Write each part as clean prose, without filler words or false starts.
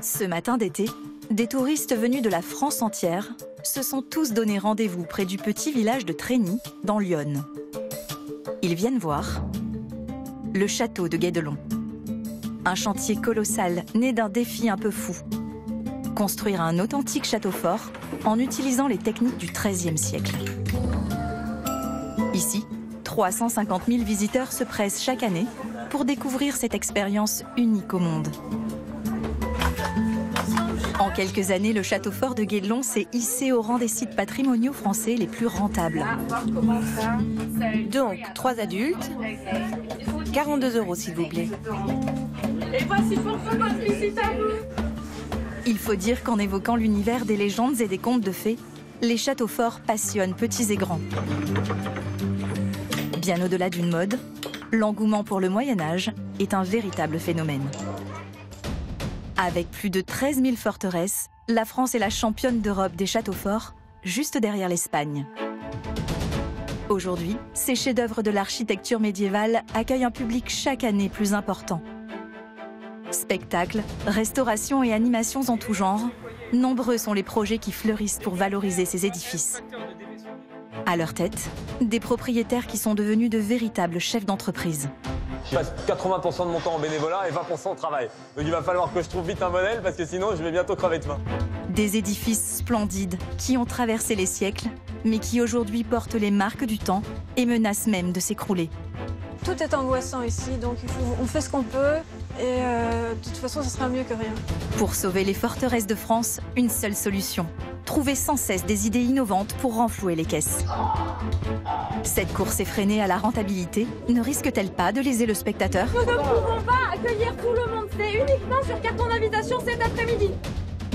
Ce matin d'été, des touristes venus de la France entière se sont tous donné rendez-vous près du petit village de Trény, dans l'Yonne. Ils viennent voir le château de Guédelon. Un chantier colossal né d'un défi un peu fou. Construire un authentique château fort en utilisant les techniques du XIIIe siècle. Ici, 350 000 visiteurs se pressent chaque année pour découvrir cette expérience unique au monde. En quelques années, le château fort de Guédelon s'est hissé au rang des sites patrimoniaux français les plus rentables. Donc, 3 adultes, 42 € s'il vous plaît. Et voici pour vous votre visite à vous. Il faut dire qu'en évoquant l'univers des légendes et des contes de fées, les châteaux forts passionnent petits et grands. Bien au-delà d'une mode, l'engouement pour le Moyen-Âge est un véritable phénomène. Avec plus de 13 000 forteresses, la France est la championne d'Europe des châteaux forts, juste derrière l'Espagne. Aujourd'hui, ces chefs-d'œuvre de l'architecture médiévale accueillent un public chaque année plus important. Spectacles, restaurations et animations en tout genre, nombreux sont les projets qui fleurissent pour valoriser ces édifices. À leur tête, des propriétaires qui sont devenus de véritables chefs d'entreprise. Je passe 80% de mon temps en bénévolat et 20% au travail. Donc il va falloir que je trouve vite un modèle parce que sinon je vais bientôt crever de faim. Des édifices splendides qui ont traversé les siècles, mais qui aujourd'hui portent les marques du temps et menacent même de s'écrouler. Tout est angoissant ici, donc on fait ce qu'on peut et de toute façon, ce sera mieux que rien. Pour sauver les forteresses de France, une seule solution. Trouver sans cesse des idées innovantes pour renflouer les caisses. Cette course effrénée à la rentabilité ne risque-t-elle pas de léser le spectateur? Nous ne pouvons pas accueillir tout le monde, c'est uniquement sur carton d'invitation cet après-midi.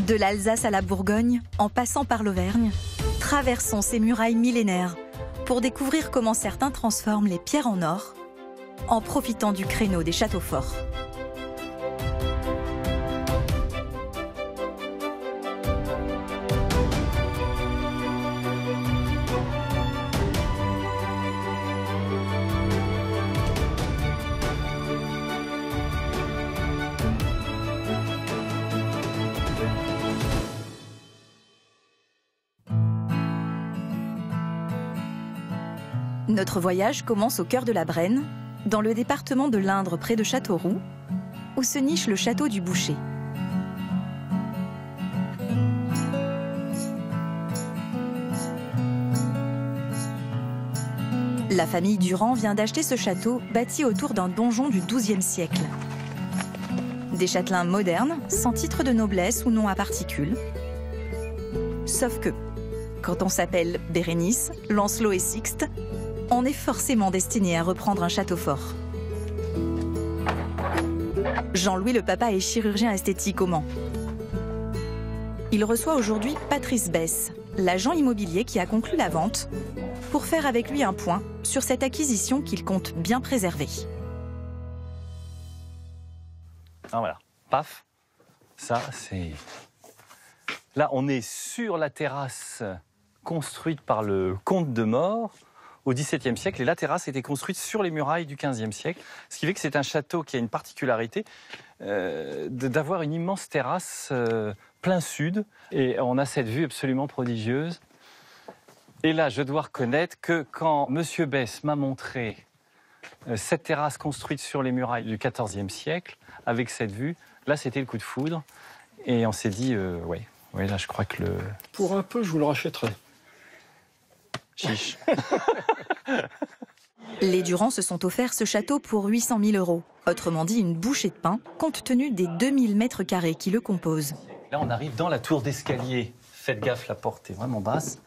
De l'Alsace à la Bourgogne, en passant par l'Auvergne, traversons ces murailles millénaires pour découvrir comment certains transforment les pierres en or en profitant du créneau des châteaux forts. Notre voyage commence au cœur de la Brenne, dans le département de l'Indre près de Châteauroux, où se niche le château du Boucher. La famille Durand vient d'acheter ce château bâti autour d'un donjon du XIIe siècle. Des châtelains modernes, sans titre de noblesse ou nom à particules. Sauf que, quand on s'appelle Bérénice, Lancelot et Sixte, on est forcément destiné à reprendre un château fort. Jean-Louis le papa est chirurgien esthétique au Mans. Il reçoit aujourd'hui Patrice Besse, l'agent immobilier qui a conclu la vente, pour faire avec lui un point sur cette acquisition qu'il compte bien préserver. Ah voilà, paf, ça c'est... Là on est sur la terrasse construite par le comte de Maure au XVIIe siècle, et la terrasse était construite sur les murailles du XVe siècle, ce qui fait que c'est un château qui a une particularité d'avoir une immense terrasse plein sud, et on a cette vue absolument prodigieuse. Et là, je dois reconnaître que quand Monsieur Besse m'a montré cette terrasse construite sur les murailles du XIVe siècle, avec cette vue, là c'était le coup de foudre, et on s'est dit, ouais, là je crois que le... Pour un peu, je vous le rachèterai. Chiche. Les Durand se sont offerts ce château pour 800 000 €, autrement dit une bouchée de pain, compte tenu des 2000 mètres carrés qui le composent. Là, on arrive dans la tour d'escalier. Faites gaffe, la porte est vraiment basse.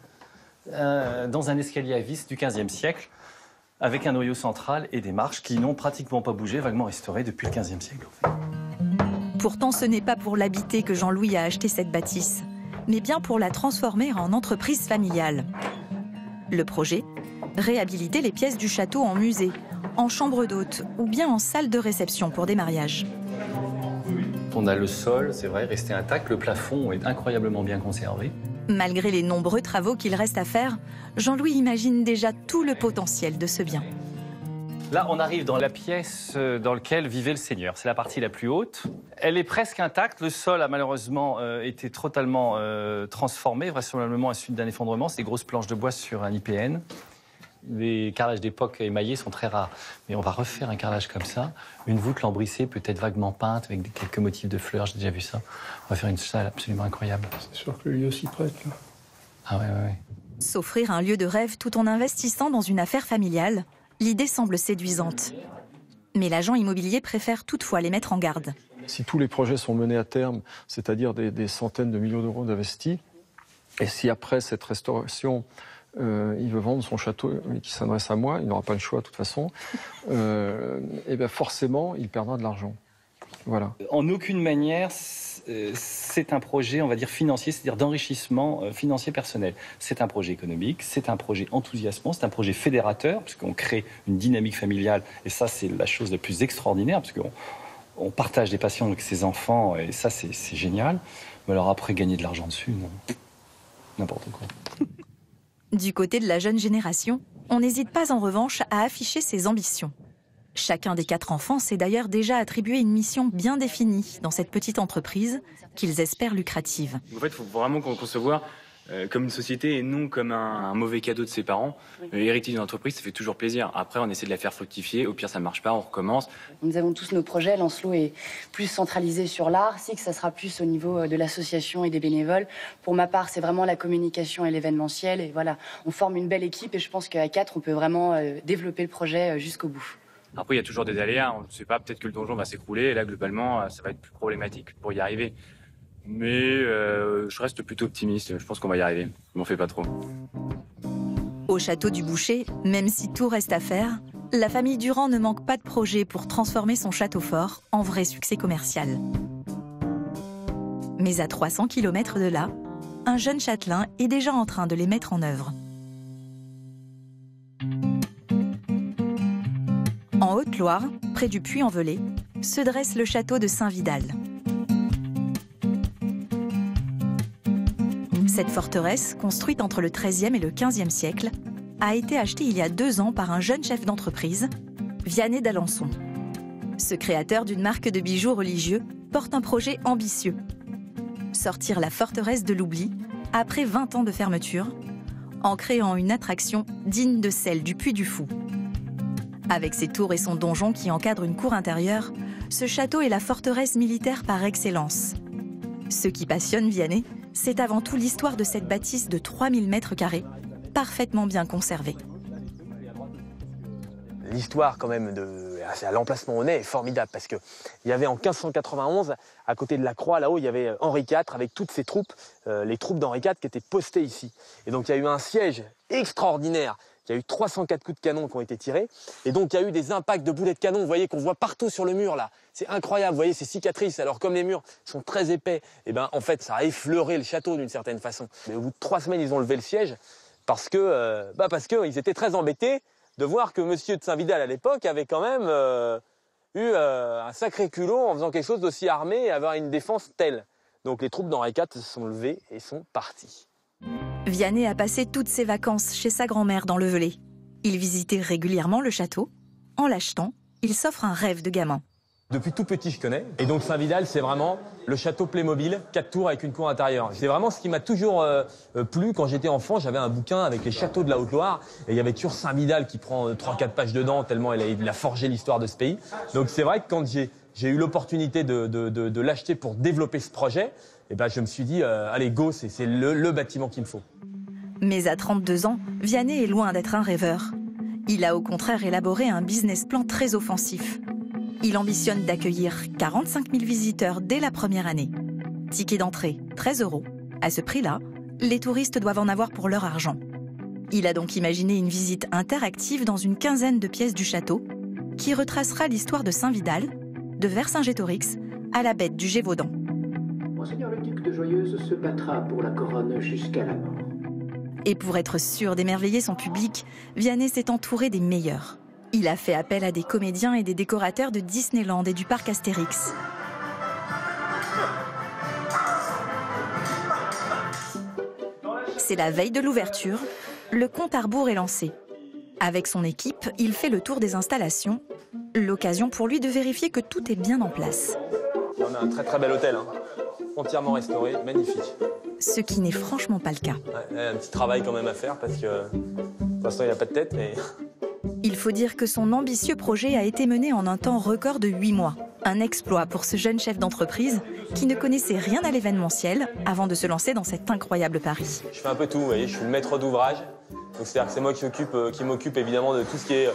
Dans un escalier à vis du XVe siècle, avec un noyau central et des marches qui n'ont pratiquement pas bougé, vaguement restaurées depuis le XVe siècle. En fait. Pourtant, ce n'est pas pour l'habiter que Jean-Louis a acheté cette bâtisse, mais bien pour la transformer en entreprise familiale. Le projet ? Réhabiliter les pièces du château en musée, en chambre d'hôte ou bien en salle de réception pour des mariages. On a le sol, c'est vrai, resté intact. Le plafond est incroyablement bien conservé. Malgré les nombreux travaux qu'il reste à faire, Jean-Louis imagine déjà tout le potentiel de ce bien. Là, on arrive dans la pièce dans laquelle vivait le seigneur. C'est la partie la plus haute. Elle est presque intacte. Le sol a malheureusement été totalement transformé, vraisemblablement à la suite d'un effondrement. C'est des grosses planches de bois sur un IPN. Les carrelages d'époque émaillés sont très rares. Mais on va refaire un carrelage comme ça. Une voûte lambrissée, peut-être vaguement peinte, avec quelques motifs de fleurs. J'ai déjà vu ça. On va faire une salle absolument incroyable. C'est sûr que le lieu s'y prête, là. Ah ouais. S'offrir un lieu de rêve tout en investissant dans une affaire familiale, l'idée semble séduisante. Mais l'agent immobilier préfère toutefois les mettre en garde. Si tous les projets sont menés à terme, c'est-à-dire des centaines de millions d'euros d'investis, et si après cette restauration, il veut vendre son château et qu'il s'adresse à moi, il n'aura pas le choix de toute façon, et bien forcément, il perdra de l'argent. Voilà. En aucune manière, c'est un projet, on va dire, financier, c'est-à-dire d'enrichissement financier personnel. C'est un projet économique, c'est un projet enthousiasmant, c'est un projet fédérateur, puisqu'on crée une dynamique familiale, et ça, c'est la chose la plus extraordinaire, parce qu'on partage des passions avec ses enfants, et ça, c'est génial. Mais alors après, gagner de l'argent dessus, non. N'importe quoi. Du côté de la jeune génération, on n'hésite pas en revanche à afficher ses ambitions. Chacun des 4 enfants s'est d'ailleurs déjà attribué une mission bien définie dans cette petite entreprise qu'ils espèrent lucrative. En fait, il faut vraiment concevoir comme une société et non comme un mauvais cadeau de ses parents. Hériter d'une entreprise, ça fait toujours plaisir. Après, on essaie de la faire fructifier. Au pire, ça ne marche pas, on recommence. Nous avons tous nos projets. Lancelot est plus centralisé sur l'art. Six, ça sera plus au niveau de l'association et des bénévoles. Pour ma part, c'est vraiment la communication et l'événementiel. Et voilà, on forme une belle équipe et je pense qu'à 4, on peut vraiment développer le projet jusqu'au bout. Après, il y a toujours des aléas. On ne sait pas, peut-être que le donjon va s'écrouler. Et là, globalement, ça va être plus problématique pour y arriver. Mais je reste plutôt optimiste. Je pense qu'on va y arriver. Je m'en fais pas trop. Au château du Boucher, même si tout reste à faire, la famille Durand ne manque pas de projets pour transformer son château fort en vrai succès commercial. Mais à 300 km de là, un jeune châtelain est déjà en train de les mettre en œuvre. En Haute-Loire, près du Puy-en-Velay, se dresse le château de Saint-Vidal. Cette forteresse, construite entre le XIIIe et le XVe siècle, a été achetée il y a 2 ans par un jeune chef d'entreprise, Vianney d'Alençon. Ce créateur d'une marque de bijoux religieux porte un projet ambitieux. Sortir la forteresse de l'oubli après 20 ans de fermeture, en créant une attraction digne de celle du Puy du Fou. Avec ses tours et son donjon qui encadre une cour intérieure, ce château est la forteresse militaire par excellence. Ce qui passionne Vianney, c'est avant tout l'histoire de cette bâtisse de 3000 mètres carrés, parfaitement bien conservée. L'histoire quand même à l'emplacement où on est formidable parce qu'il y avait en 1591, à côté de la croix, là-haut, il y avait Henri IV avec toutes ses troupes, les troupes d'Henri IV qui étaient postées ici. Et donc il y a eu un siège extraordinaire. Il y a eu 304 coups de canon qui ont été tirés. Et donc, il y a eu des impacts de boulets de canon, vous voyez, qu'on voit partout sur le mur, là. C'est incroyable, vous voyez, ces cicatrices. Alors, comme les murs sont très épais, eh ben, en fait, ça a effleuré le château d'une certaine façon. Mais au bout de 3 semaines, ils ont levé le siège parce qu'ils étaient très embêtés de voir que monsieur de Saint-Vidal, à l'époque, avait quand même eu un sacré culot en faisant quelque chose d'aussi armé et avoir une défense telle. Donc, les troupes d'Henri IV se sont levées et sont parties. Vianney a passé toutes ses vacances chez sa grand-mère dans le Velay. Il visitait régulièrement le château. En l'achetant, il s'offre un rêve de gamin. Depuis tout petit, je connais. Et donc Saint-Vidal, c'est vraiment le château Playmobil, 4 tours avec une cour intérieure. C'est vraiment ce qui m'a toujours plu. Quand j'étais enfant, j'avais un bouquin avec les châteaux de la Haute-Loire. Et il y avait toujours Saint-Vidal qui prend 3-4 pages dedans, tellement il a forgé l'histoire de ce pays. Donc c'est vrai que quand j'ai eu l'opportunité de l'acheter pour développer ce projet, eh ben, je me suis dit, allez, go, c'est le bâtiment qu'il me faut. Mais à 32 ans, Vianney est loin d'être un rêveur. Il a au contraire élaboré un business plan très offensif. Il ambitionne d'accueillir 45 000 visiteurs dès la première année. Ticket d'entrée, 13 €. À ce prix-là, les touristes doivent en avoir pour leur argent. Il a donc imaginé une visite interactive dans une quinzaine de pièces du château qui retracera l'histoire de Saint-Vidal, de Vercingétorix à la bête du Gévaudan. Monseigneur le duc de Joyeuse se battra pour la couronne jusqu'à la mort. Et pour être sûr d'émerveiller son public, Vianney s'est entouré des meilleurs. Il a fait appel à des comédiens et des décorateurs de Disneyland et du parc Astérix. C'est la veille de l'ouverture, le compte à rebours est lancé. Avec son équipe, il fait le tour des installations. L'occasion pour lui de vérifier que tout est bien en place. On a un très très bel hôtel, hein. Entièrement restauré, magnifique. Ce qui n'est franchement pas le cas. Ouais, un petit travail quand même à faire parce que pour l'instant il n'a pas de tête. Mais... Il faut dire que son ambitieux projet a été mené en un temps record de 8 mois. Un exploit pour ce jeune chef d'entreprise qui ne connaissait rien à l'événementiel avant de se lancer dans cet incroyable pari. Je fais un peu tout, vous voyez, je suis le maître d'ouvrage. Donc c'est-à-dire que c'est moi qui m'occupe évidemment de tout ce qui est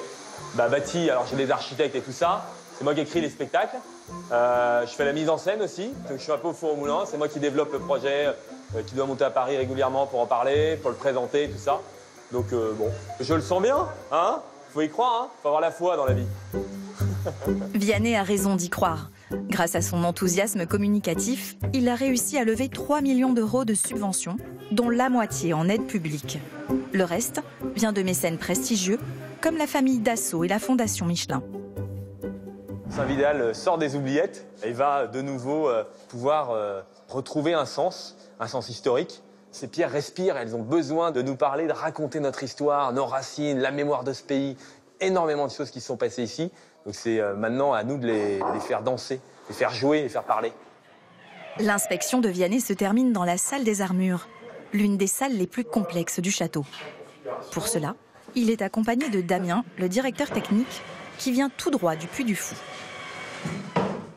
bâti. Alors j'ai des architectes et tout ça. C'est moi qui écris les spectacles. Je fais la mise en scène aussi. Donc je suis un peu au four au moulin. C'est moi qui développe le projet, qui doit monter à Paris régulièrement pour en parler, pour le présenter, tout ça. Donc bon, je le sens bien, hein. Faut y croire, hein. Faut avoir la foi dans la vie. Vianney a raison d'y croire. Grâce à son enthousiasme communicatif, il a réussi à lever 3 millions d'euros de subventions, dont la moitié en aide publique. Le reste vient de mécènes prestigieux, comme la famille Dassault et la Fondation Michelin. Saint-Vidal sort des oubliettes et va de nouveau pouvoir retrouver un sens historique. Ces pierres respirent, elles ont besoin de nous parler, de raconter notre histoire, nos racines, la mémoire de ce pays. Énormément de choses qui se sont passées ici. Donc c'est maintenant à nous de les faire danser, les faire jouer, les faire parler. L'inspection de Vianney se termine dans la salle des armures, l'une des salles les plus complexes du château. Pour cela, il est accompagné de Damien, le directeur technique, qui vient tout droit du Puy du Fou.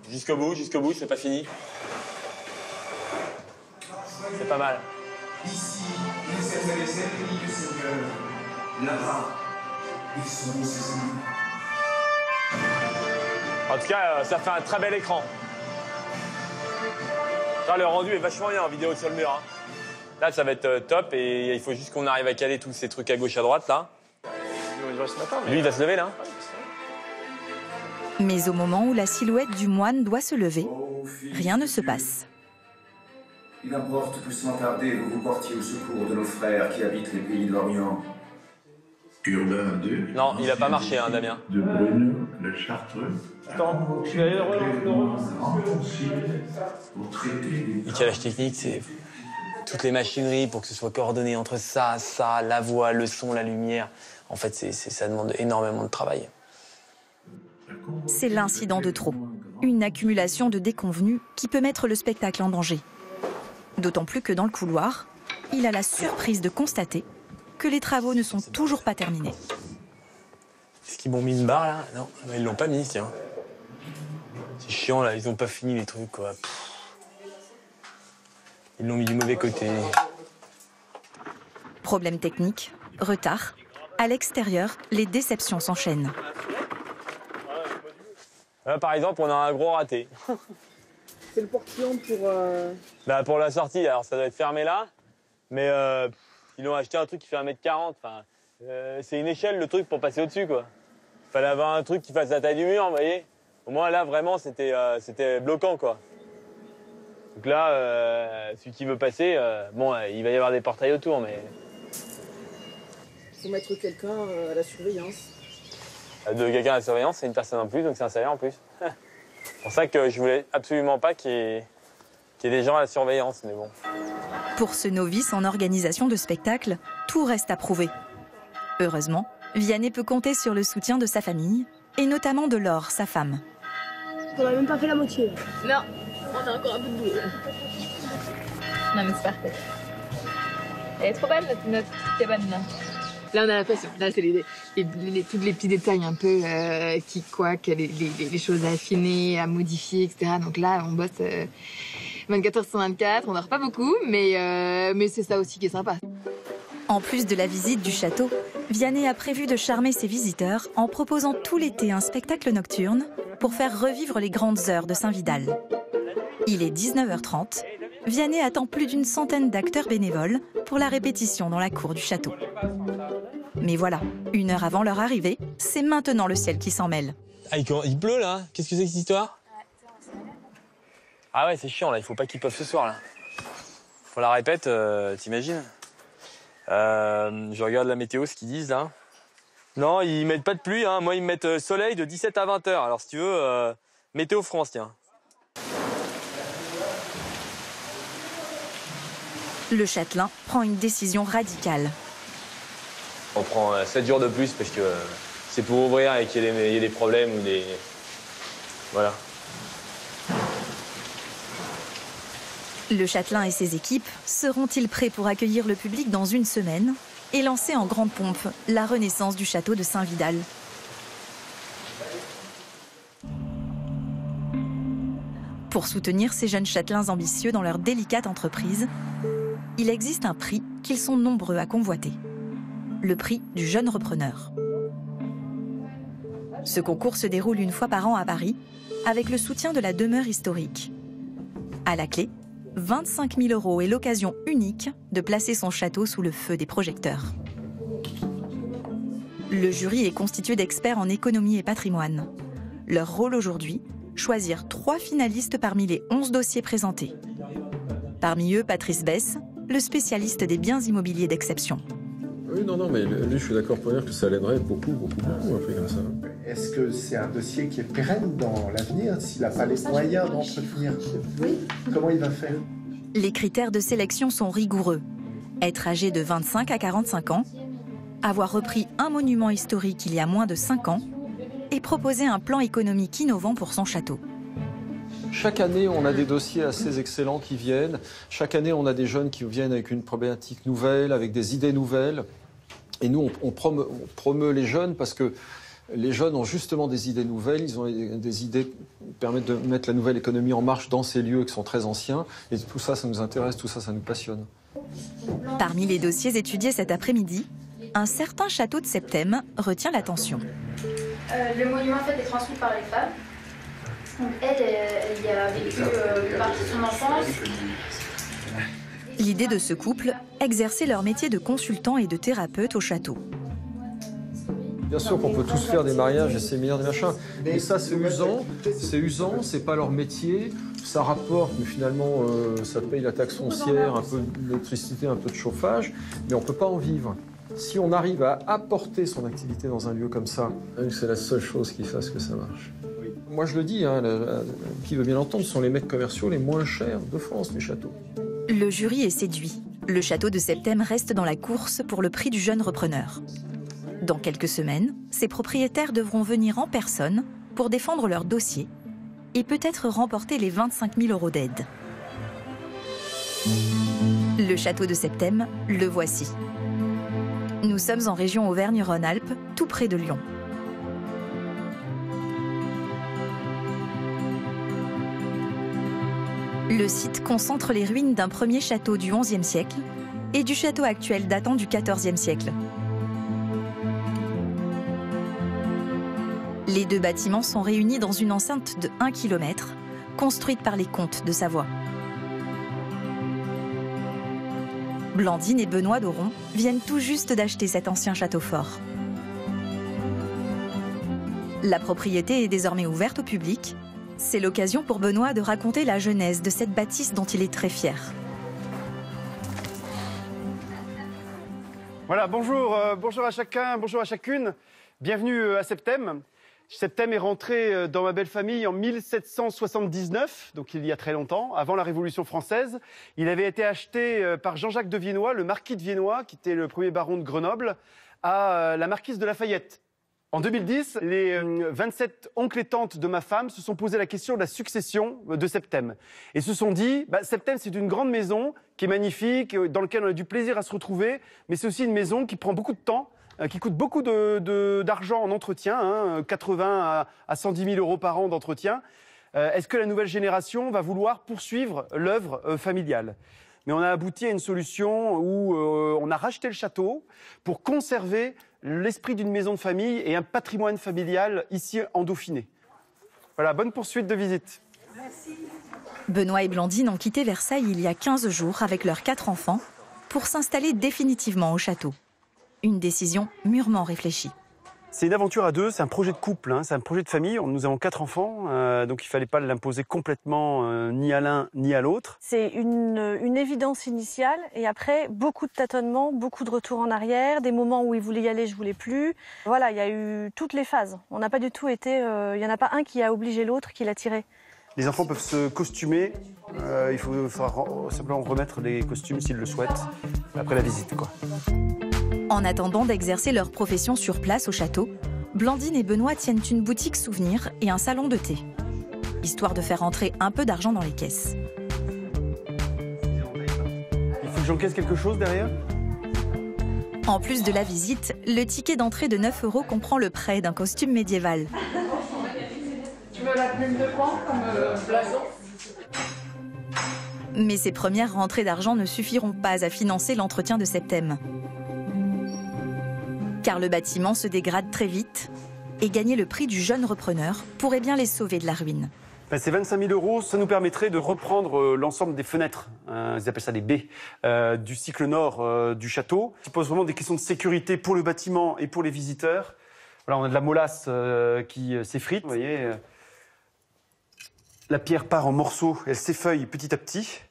Jusqu'au bout, c'est pas fini. C'est pas mal. Ici, il s'appelle les ennemis du Seigneur. Là-bas, ils seront ses ennemis. En tout cas, ça fait un très bel écran. Ça, le rendu est vachement bien en vidéo sur le mur, hein. Là, ça va être top et il faut juste qu'on arrive à caler tous ces trucs à gauche, à droite, là. Lui, il va se lever, là. Mais au moment où la silhouette du moine doit se lever, rien ne se passe. Il importe que sans tarder, vous vous portiez au secours de nos frères qui habitent les pays de l'Orient. Urbain II. Non, il n'a pas marché, hein, Damien. De Bruno, le Chartreux. Attends, je vais pour traiter des... Le calage technique, c'est toutes les machineries pour que ce soit coordonné entre ça, la voix, le son, la lumière. En fait, ça demande énormément de travail. C'est l'incident de trop. Une accumulation de déconvenus qui peut mettre le spectacle en danger. D'autant plus que dans le couloir, il a la surprise de constater que les travaux ne sont toujours pas terminés. Est-ce qu'ils m'ont mis une barre, là? Non, ils l'ont pas mis, tiens. C'est chiant, là, ils ont pas fini les trucs, quoi. Ils l'ont mis du mauvais côté. Problème technique, retard. À l'extérieur, les déceptions s'enchaînent. Là, par exemple, on a un gros raté. C'est le portillon pour... Bah, pour la sortie, alors ça doit être fermé là. Mais ils ont acheté un truc qui fait 1m40. Enfin, c'est une échelle, le truc, pour passer au-dessus, quoi. Fallait avoir un truc qui fasse la taille du mur, vous voyez. Au moins, là, vraiment, c'était bloquant, quoi. Donc là, celui qui veut passer, bon, il va y avoir des portails autour, mais... Il faut mettre quelqu'un à la surveillance. De quelqu'un à la surveillance, c'est une personne en plus, donc c'est un salaire en plus. C'est pour ça que je voulais absolument pas qu'il y ait des gens à la surveillance, mais bon. Pour ce novice en organisation de spectacle, tout reste à prouver. Heureusement, Vianney peut compter sur le soutien de sa famille, et notamment de Laure, sa femme. On n'a même pas fait la moitié. Non, on a encore un peu de boulot. Non mais c'est parfait. Elle est trop belle notre petite cabane là. Là, on a l'impression. Là, c'est tous les petits détails un peu qui coaquent, les choses à affiner, à modifier, etc. Donc là, on bosse 24 heures sur 24. On dort pas beaucoup, mais c'est ça aussi qui est sympa. En plus de la visite du château, Vianney a prévu de charmer ses visiteurs en proposant tout l'été un spectacle nocturne pour faire revivre les grandes heures de Saint-Vidal. Il est 19h30. Vianney attend plus d'une centaine d'acteurs bénévoles pour la répétition dans la cour du château. Mais voilà, 1 heure avant leur arrivée, c'est maintenant le ciel qui s'en mêle. Ah, il pleut là? Qu'est-ce que c'est que cette histoire? Ah ouais, c'est chiant là, il faut pas qu'il pleuve ce soir là. Faut la répète, t'imagines? Je regarde la météo, ce qu'ils disent là. Non, ils mettent pas de pluie, hein. Moi ils me mettent soleil de 17 à 20 heures. Alors si tu veux, Météo France, tiens. Le châtelain prend une décision radicale. On prend 7 jours de plus parce que c'est pour ouvrir et qu'il y ait des problèmes ou des... Voilà. Le châtelain et ses équipes seront-ils prêts pour accueillir le public dans une semaine et lancer en grande pompe la renaissance du château de Saint-Vidal? Pour soutenir ces jeunes châtelains ambitieux dans leur délicate entreprise, il existe un prix qu'ils sont nombreux à convoiter. Le prix du jeune repreneur. Ce concours se déroule une fois par an à Paris, avec le soutien de la demeure historique. À la clé, 25 000 € et l'occasion unique de placer son château sous le feu des projecteurs. Le jury est constitué d'experts en économie et patrimoine. Leur rôle aujourd'hui, choisir 3 finalistes parmi les 11 dossiers présentés. Parmi eux, Patrice Besse, le spécialiste des biens immobiliers d'exception. Oui, non, mais lui, je suis d'accord pour dire que ça l'aiderait beaucoup, un prix comme ça. Est-ce que c'est un dossier qui est pérenne dans l'avenir, s'il n'a pas les moyens d'entretenir? Oui. Comment il va faire? Les critères de sélection sont rigoureux. Être âgé de 25 à 45 ans, avoir repris un monument historique il y a moins de 5 ans et proposer un plan économique innovant pour son château. Chaque année, on a des dossiers assez excellents qui viennent. Chaque année, on a des jeunes qui viennent avec une problématique nouvelle, avec des idées nouvelles. Et nous, on promeut les jeunes parce que les jeunes ont justement des idées nouvelles. Ils ont des idées qui permettent de mettre la nouvelle économie en marche dans ces lieux qui sont très anciens. Et tout ça, ça nous intéresse, tout ça, ça nous passionne. Parmi les dossiers étudiés cet après-midi, un certain château de Septème retient l'attention. Le monument en fait est transmis par les femmes. Donc elle y a vécu une partie de son enfance. L'idée de ce couple, exercer leur métier de consultant et de thérapeute au château. Bien sûr qu'on peut tous faire des mariages, des séminaires, des machins. Mais ça, c'est usant, c'est pas leur métier. Ça rapporte, mais finalement, ça paye la taxe foncière, un peu d'électricité, un peu de chauffage. Mais on peut pas en vivre. Si on arrive à apporter son activité dans un lieu comme ça, c'est la seule chose qui fasse que ça marche. Moi, je le dis, qui veut bien l'entendre, ce sont les maîtres commerciaux les moins chers de France, les châteaux. Le jury est séduit. Le château de Septème reste dans la course pour le prix du jeune repreneur. Dans quelques semaines, ses propriétaires devront venir en personne pour défendre leur dossier et peut-être remporter les 25 000 € d'aide. Le château de Septème, le voici. Nous sommes en région Auvergne-Rhône-Alpes, tout près de Lyon. Le site concentre les ruines d'un premier château du XIe siècle et du château actuel datant du XIVe siècle. Les deux bâtiments sont réunis dans une enceinte de 1 km, construite par les comtes de Savoie. Blandine et Benoît d'Oron viennent tout juste d'acheter cet ancien château fort. La propriété est désormais ouverte au public. C'est l'occasion pour Benoît de raconter la genèse de cette bâtisse dont il est très fier. Voilà, bonjour à chacun, bonjour à chacune. Bienvenue à Septème. Septème est rentré dans ma belle famille en 1779, donc il y a très longtemps, avant la Révolution française. Il avait été acheté par Jean-Jacques de Viennois, le marquis de Viennois, qui était le premier baron de Grenoble, à la marquise de Lafayette. En 2010, les 27 oncles et tantes de ma femme se sont posé la question de la succession de Septème. Et se sont dit, Septème, c'est une grande maison qui est magnifique, dans laquelle on a du plaisir à se retrouver, mais c'est aussi une maison qui prend beaucoup de temps, qui coûte beaucoup d'argent en entretien, 80 à 110 000 € par an d'entretien. Est-ce que la nouvelle génération va vouloir poursuivre l'œuvre familiale ? Mais on a abouti à une solution où on a racheté le château pour conserver l'esprit d'une maison de famille et un patrimoine familial ici en Dauphiné. Voilà, bonne poursuite de visite. Merci. Benoît et Blandine ont quitté Versailles il y a 15 jours avec leurs 4 enfants pour s'installer définitivement au château. Une décision mûrement réfléchie. C'est une aventure à deux, c'est un projet de couple, c'est un projet de famille. Nous avons 4 enfants, donc il ne fallait pas l'imposer complètement ni à l'un ni à l'autre. C'est une évidence initiale et après beaucoup de tâtonnements, beaucoup de retours en arrière, des moments où il voulait y aller, je voulais plus. Voilà, il y a eu toutes les phases. On n'a pas du tout été, il n'y en a pas un qui a obligé l'autre, qui l'a tiré. Les enfants peuvent se costumer, il faudra simplement remettre les costumes s'ils le souhaitent, après la visite, quoi. En attendant d'exercer leur profession sur place au château, Blandine et Benoît tiennent une boutique souvenir et un salon de thé, histoire de faire entrer un peu d'argent dans les caisses. Il faut que j'encaisse quelque chose derrière? En plus de la visite, le ticket d'entrée de 9 € comprend le prêt d'un costume médiéval. Tu veux la plume de pan comme blason? Mais ces premières rentrées d'argent ne suffiront pas à financer l'entretien de Septem. Car le bâtiment se dégrade très vite et gagner le prix du jeune repreneur pourrait bien les sauver de la ruine. Ces 25 000 €, ça nous permettrait de reprendre l'ensemble des fenêtres, ils appellent ça des baies, du cycle nord du château, qui pose vraiment des questions de sécurité pour le bâtiment et pour les visiteurs. Voilà, on a de la molasse qui s'effrite, vous voyez. La pierre part en morceaux, elle s'effeuille petit à petit.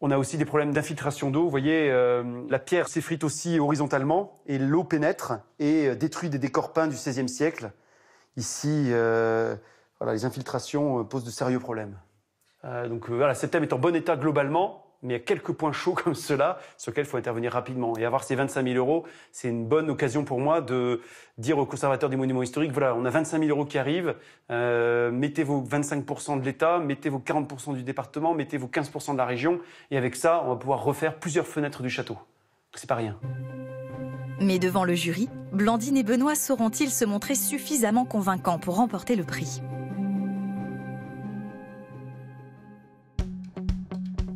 On a aussi des problèmes d'infiltration d'eau. Vous voyez, la pierre s'effrite aussi horizontalement et l'eau pénètre et détruit des décors peints du XVIe siècle. Ici, voilà, les infiltrations posent de sérieux problèmes. Donc voilà, Septem est en bon état globalement, mais il y a quelques points chauds comme ceux-là sur lesquels il faut intervenir rapidement. Et avoir ces 25 000 €, c'est une bonne occasion pour moi de dire aux conservateurs des monuments historiques, voilà, on a 25 000 € qui arrivent, mettez vos 25% de l'État, mettez vos 40% du département, mettez vos 15% de la région, et avec ça, on va pouvoir refaire plusieurs fenêtres du château. C'est pas rien. Mais devant le jury, Blandine et Benoît sauront-ils se montrer suffisamment convaincants pour remporter le prix?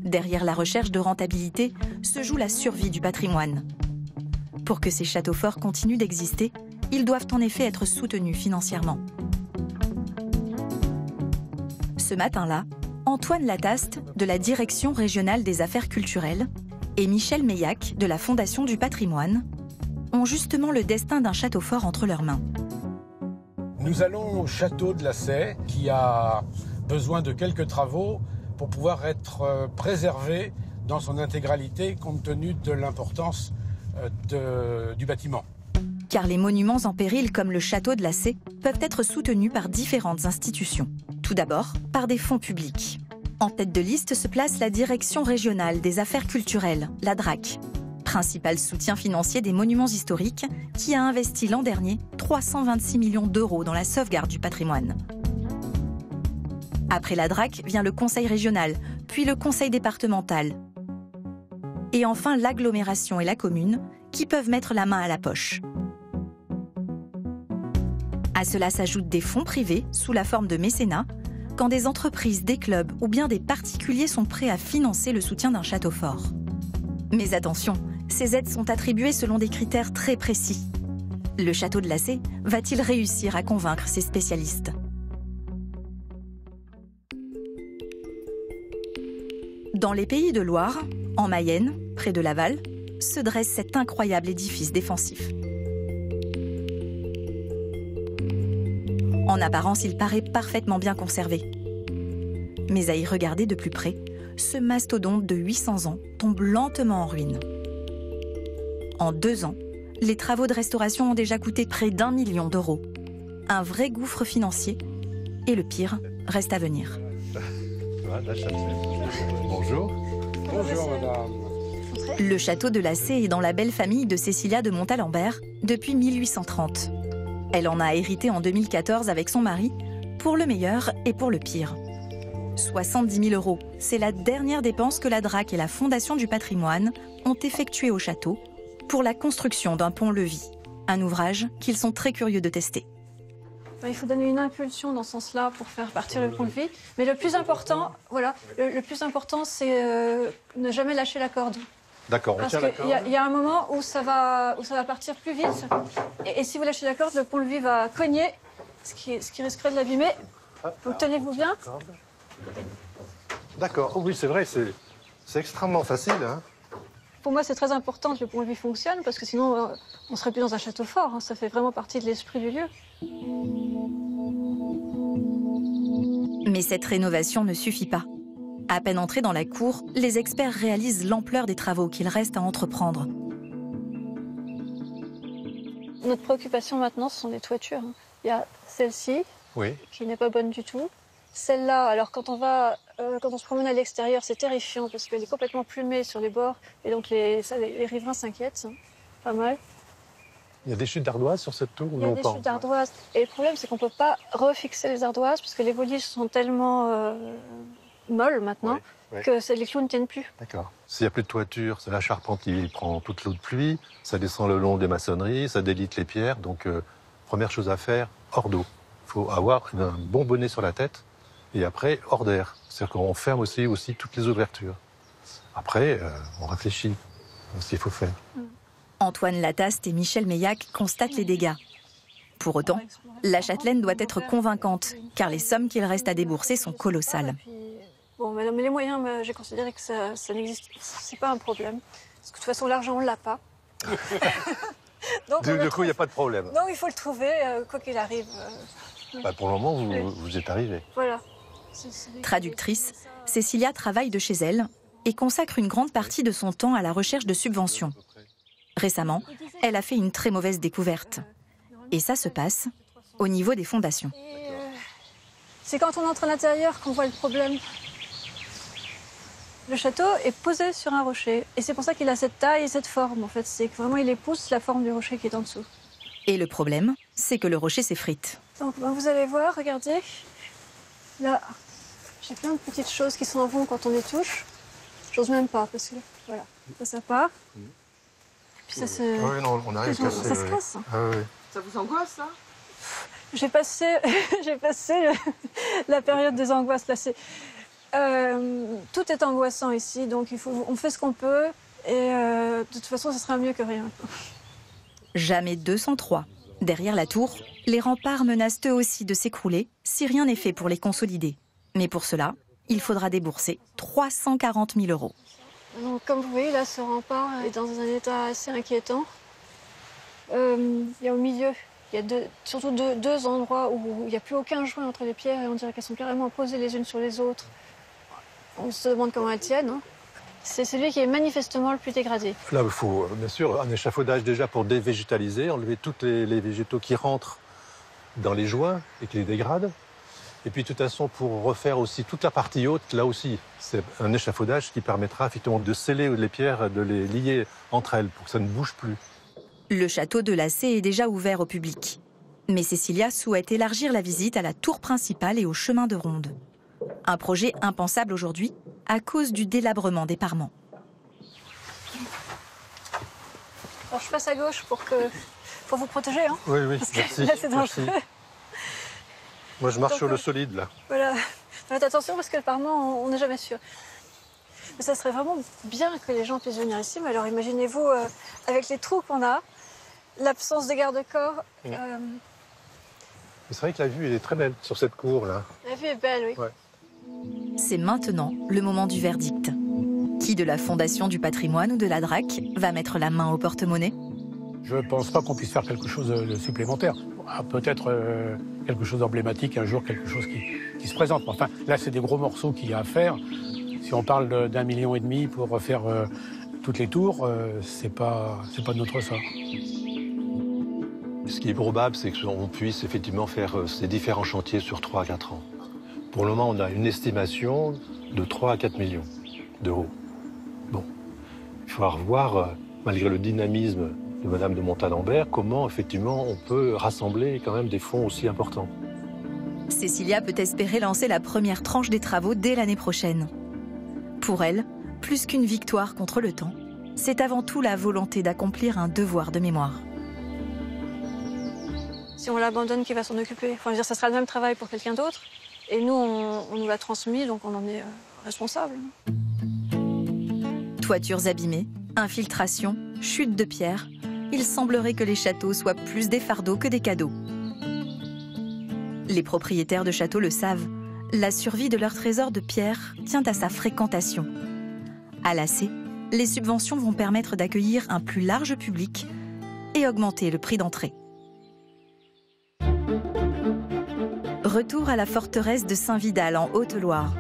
Derrière la recherche de rentabilité se joue la survie du patrimoine. Pour que ces châteaux forts continuent d'exister, ils doivent en effet être soutenus financièrement. Ce matin-là, Antoine Lataste, de la Direction régionale des affaires culturelles, et Michel Meillac, de la Fondation du patrimoine, ont justement le destin d'un château fort entre leurs mains. Nous allons au château de la Sey, qui a besoin de quelques travaux pour pouvoir être préservé dans son intégralité compte tenu de l'importance du bâtiment. Car les monuments en péril comme le château de la Sey peuvent être soutenus par différentes institutions. Tout d'abord, par des fonds publics. En tête de liste se place la Direction régionale des affaires culturelles, la DRAC, principal soutien financier des monuments historiques, qui a investi l'an dernier 326 millions € dans la sauvegarde du patrimoine. Après la DRAC vient le conseil régional, puis le conseil départemental. Et enfin l'agglomération et la commune, qui peuvent mettre la main à la poche. À cela s'ajoutent des fonds privés, sous la forme de mécénat, quand des entreprises, des clubs ou bien des particuliers sont prêts à financer le soutien d'un château fort. Mais attention, ces aides sont attribuées selon des critères très précis. Le château de la Sey va-t-il réussir à convaincre ses spécialistes ? Dans les Pays de Loire, en Mayenne, près de Laval, se dresse cet incroyable édifice défensif. En apparence, il paraît parfaitement bien conservé. Mais à y regarder de plus près, ce mastodonte de 800 ans tombe lentement en ruine. En 2 ans, les travaux de restauration ont déjà coûté près d'1 million d'euros. Un vrai gouffre financier, et le pire reste à venir. Bonjour. Bonjour, madame. Le château de la Sey est dans la belle famille de Cécilia de Montalembert depuis 1830. Elle en a hérité en 2014 avec son mari, pour le meilleur et pour le pire. 70 000 €, c'est la dernière dépense que la DRAC et la Fondation du patrimoine ont effectuée au château pour la construction d'un pont-levis, un ouvrage qu'ils sont très curieux de tester. Il faut donner une impulsion dans ce sens-là pour faire partir le pont-levis. Mais le plus important, voilà, le plus important, c'est ne jamais lâcher la corde. D'accord, on tient la corde. Parce qu'il y a un moment où ça va partir plus vite. Et si vous lâchez la corde, le pont-levis va cogner, ce qui risquerait de l'abîmer. Donc tenez-vous bien. D'accord, oui, c'est vrai, c'est extrêmement facile. Hein. Pour moi, c'est très important que le pont-levis fonctionne, parce que sinon, on serait plus dans un château fort. Hein. Ça fait vraiment partie de l'esprit du lieu. Mais cette rénovation ne suffit pas. À peine entrés dans la cour, les experts réalisent l'ampleur des travaux qu'il reste à entreprendre. Notre préoccupation maintenant, ce sont les toitures. Il y a celle-ci, qui n'est pas bonne du tout. Celle-là, alors quand on se promène à l'extérieur, c'est terrifiant parce qu'elle est complètement plumée sur les bords et donc les riverains s'inquiètent. pas mal. Il y a des chutes d'ardoises sur cette tour ou Il y a non des pas chutes d'ardoises. Et le problème, c'est qu'on ne peut pas refixer les ardoises parce que les voliges sont tellement molles maintenant que les clous ne tiennent plus. D'accord. S'il n'y a plus de toiture, c'est la charpente qui prend toute l'eau de pluie, ça descend le long des maçonneries, ça délite les pierres. Donc, première chose à faire, hors d'eau. Il faut avoir un bon bonnet sur la tête et après, hors d'air. C'est-à-dire qu'on ferme aussi toutes les ouvertures. Après, on réfléchit à ce qu'il faut faire. Antoine Lataste et Michel Meillac constatent les dégâts. Pour autant, la châtelaine doit être convaincante, car les sommes qu'il reste à débourser sont colossales. Bon, mais les moyens, j'ai considéré que ça n'existe, c'est pas un problème. Parce que de toute façon, l'argent, on l'a pas. Donc, du coup, il n'y a pas de problème. Donc, il faut le trouver, quoi qu'il arrive. Pour le moment, vous êtes arrivé. Voilà. Traductrice, Cécilia travaille de chez elle et consacre une grande partie de son temps à la recherche de subventions. Récemment, elle a fait une très mauvaise découverte. Et ça se passe au niveau des fondations. C'est quand on entre à l'intérieur qu'on voit le problème. Le château est posé sur un rocher. Et c'est pour ça qu'il a cette taille et cette forme, en fait. C'est que vraiment, il épouse la forme du rocher qui est en dessous. Et le problème, c'est que le rocher s'effrite. Donc, vous allez voir, regardez. Là, j'ai plein de petites choses qui s'en vont quand on les touche. J'ose même pas, parce que, voilà, ça part. Puis ça se... Oui, non, on arrive à casser. Ça se casse. Ah, oui. Ça vous angoisse, ça? J'ai passé la période des angoisses passées. Tout est angoissant ici, donc on fait ce qu'on peut. Et de toute façon, ce sera mieux que rien. Jamais 203. Derrière la tour, les remparts menacent eux aussi de s'écrouler si rien n'est fait pour les consolider. Mais pour cela, il faudra débourser 340 000 €. Donc, comme vous voyez, là, ce rempart est dans un état assez inquiétant. Il y a au milieu, il y a surtout deux endroits où il n'y a plus aucun joint entre les pierres et on dirait qu'elles sont carrément posées les unes sur les autres. On se demande comment elles tiennent. Hein. C'est celui qui est manifestement le plus dégradé. Là, il faut bien sûr un échafaudage déjà pour dévégétaliser, enlever tous les végétaux qui rentrent dans les joints et qui les dégradent. Et puis, de toute façon, pour refaire aussi toute la partie haute, là aussi, c'est un échafaudage qui permettra effectivement de sceller les pierres, de les lier entre elles pour que ça ne bouge plus. Le château de Lacé est déjà ouvert au public. Mais Cécilia souhaite élargir la visite à la tour principale et au chemin de ronde. Un projet impensable aujourd'hui à cause du délabrement des parements. Alors, je passe à gauche pour vous protéger. Hein, oui, merci. Là, c'est dangereux. Merci. Moi, je marche sur le solide, là. Voilà. Faites attention parce que le parement, on n'est jamais sûr. Mais ça serait vraiment bien que les gens puissent venir ici. Mais alors, imaginez-vous, avec les trous qu'on a, l'absence de garde-corps. C'est vrai que la vue, elle est très belle sur cette cour, là. La vue est belle, oui. Ouais. C'est maintenant le moment du verdict. Qui de la Fondation du patrimoine ou de la DRAC va mettre la main au porte-monnaie? Je ne pense pas qu'on puisse faire quelque chose de supplémentaire. Peut-être quelque chose d'emblématique, un jour, quelque chose qui se présente. Enfin, là, c'est des gros morceaux qu'il y a à faire. Si on parle d'1,5 million pour refaire toutes les tours, c'est pas de notre sort. Ce qui est probable, c'est qu'on puisse effectivement faire ces différents chantiers sur 3 à 4 ans. Pour le moment, on a une estimation de 3 à 4 millions d'euros. Bon, il faudra revoir, malgré le dynamisme de Madame de Montalembert, comment effectivement on peut rassembler quand même des fonds aussi importants. Cécilia peut espérer lancer la première tranche des travaux dès l'année prochaine. Pour elle, plus qu'une victoire contre le temps, c'est avant tout la volonté d'accomplir un devoir de mémoire. Si on l'abandonne, qui va s'en occuper? Enfin, je veux dire, ça sera le même travail pour quelqu'un d'autre. Et nous, on nous l'a transmis, donc on en est responsable. Toitures abîmées, infiltrations, chutes de pierres, il semblerait que les châteaux soient plus des fardeaux que des cadeaux. Les propriétaires de châteaux le savent, la survie de leur trésor de pierre tient à sa fréquentation. À Lacé, les subventions vont permettre d'accueillir un plus large public et augmenter le prix d'entrée. Retour à la forteresse de Saint-Vidal en Haute-Loire.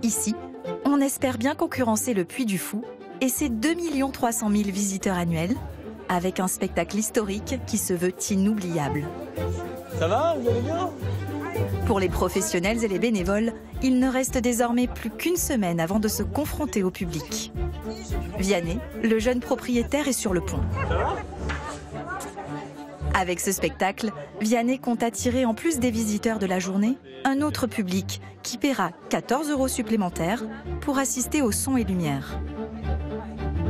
Ici, on espère bien concurrencer le Puy du Fou et ses 2 300 000 visiteurs annuels, avec un spectacle historique qui se veut inoubliable. Ça va, vous allez bien? Pour les professionnels et les bénévoles, il ne reste désormais plus qu'une semaine avant de se confronter au public. Vianney, le jeune propriétaire, est sur le pont. Avec ce spectacle, Vianney compte attirer, en plus des visiteurs de la journée, un autre public qui paiera 14 € supplémentaires pour assister au son et lumière.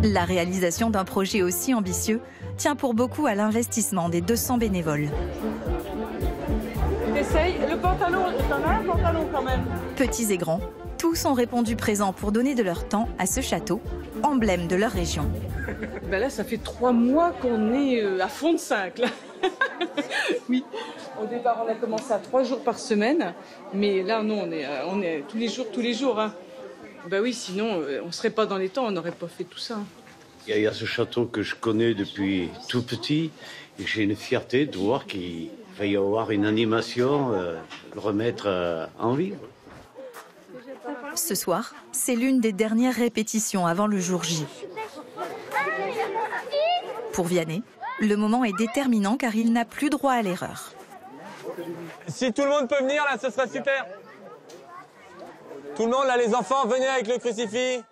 La réalisation d'un projet aussi ambitieux tient pour beaucoup à l'investissement des 200 bénévoles. Essaye, le pantalon, t'en as un pantalon quand même. Petits et grands, tous ont répondu présents pour donner de leur temps à ce château, emblème de leur région. Ben là, ça fait 3 mois qu'on est à fond de 5, là. Oui, au départ, on a commencé à 3 jours par semaine, mais là, non, on est tous les jours. Hein. Ben oui, sinon, on ne serait pas dans les temps, on n'aurait pas fait tout ça. Il y a ce château que je connais depuis tout petit, et j'ai une fierté de voir qu'il va y avoir une animation, le remettre en vie. Ce soir, c'est l'une des dernières répétitions avant le jour J. Pour Vianney, le moment est déterminant car il n'a plus droit à l'erreur. Si tout le monde peut venir, là, ce serait super. Tout le monde, là, les enfants, venez avec le crucifix.